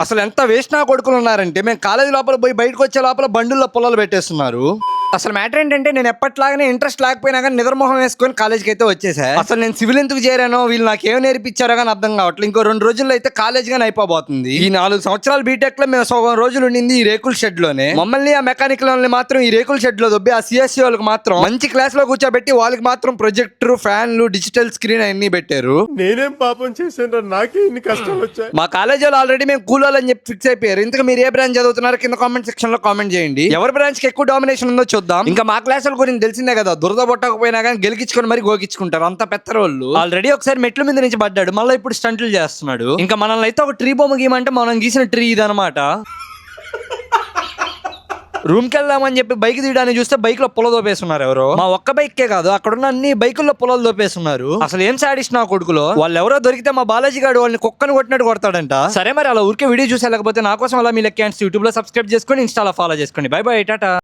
అసలు ఎంత వేస్ట్ నా కొడుకులు ఉన్నారంటే మేము కాలేజీ లోపల పోయి బయటకు వచ్చే లోపల బండుల్లో పొలాలు పెట్టేస్తున్నారు. అసలు మ్యాటర్ ఏంటంటే నేను ఎప్పట్లాగానే ఇంట్రెస్ట్ లేకపోయినా కానీ నిద్రమోహం వేసుకొని కాలేజ్కి అయితే వచ్చేసా. అసలు నేను సివిల్ ఎందుకు చేరానో వీళ్ళు నాకు ఏం నేర్పించారో కానీ అర్థం కావట్లేదు. ఇంకో 2 రోజుల్లో అయితే కాలేజ్ గానీ అయిపోబోతుంది. ఈ 4 సంవత్సరాలు బీటెక్ లో మేము సగం రోజులు ఉండింది ఈ రేకుల షెడ్ లోనే. మమ్మల్ని ఆ మెకానికల్ వాళ్ళని మాత్రం ఈ రేకుల షెడ్ లో దొబ్బి ఆ సిఎస్సి వాళ్ళకి మాత్రం మంచి క్లాస్ లో కూర్చోబెట్టి వాళ్ళకి మాత్రం ప్రొజెక్టర్, ఫ్యాన్లు, డిజిటల్ స్క్రీన్ అన్ని పెట్టారు. నేనేం పాపం చేశాను, నాకే ఇన్ని కష్టాలు వచ్చాయి. మా కాలేజీలో ఆల్రెడీ మేము కూలోళ్ళని చెప్పి ఫిక్స్ అయిపోయారు. ఇంతకు మీరు ఏ బ్రాంచ్ చదువుతున్నారో కింద కామెంట్ సెక్షన్ లో కామెంట్ చేయండి. ఎవరి బ్రాంచ్ కి ఎక్కువ డామినేషన్ ఉందో చూద్దాం. ఇంకా మా క్లాసుల గురించి తెలిసిందే కదా, దురద పొట్టకపోయినా కానీ గెలికించుకొని మరి గోకించుకుంటారు అంత పెత్తరోళ్ళు. ఆల్రెడీ ఒకసారి మెట్ల మీద నుంచి పడ్డాడు, మళ్ళీ ఇప్పుడు స్టంట్లు చేస్తున్నాడు. ఇంకా మనల్ని అయితే ఒక ట్రీ బొమ్మ గీయమంటే మనం గీసిన ట్రీ ఇదనమాట. రూమ్ కి వెళ్దామని చెప్పి బైక్ తీయడానికి చూస్తే బైక్ లో పొల దోపేస్తున్నారు ఎవరో. మా ఒక్క బైకే కాదు అక్కడున్న అన్ని బైకుల్లో పొలాలు దోపేస్తున్నారు. అసలు ఏం సాడిస్ట్ నా కొడుకులో. వాళ్ళు ఎవరో దొరికితే మా బాలాజీ గారు వాళ్ళని కుక్కను కొట్టినట్టు కొడతాడంట. సరే మరి అలా ఊరికే వీడియో చూసి వెళ్ళకపోతే నా కోసం అలా మీ లెక్క యూట్యూబ్ లో సబ్స్క్రైబ్ చేసుకొని ఇన్స్టాలో ఫాలో చేసుకోండి. By by, Tata.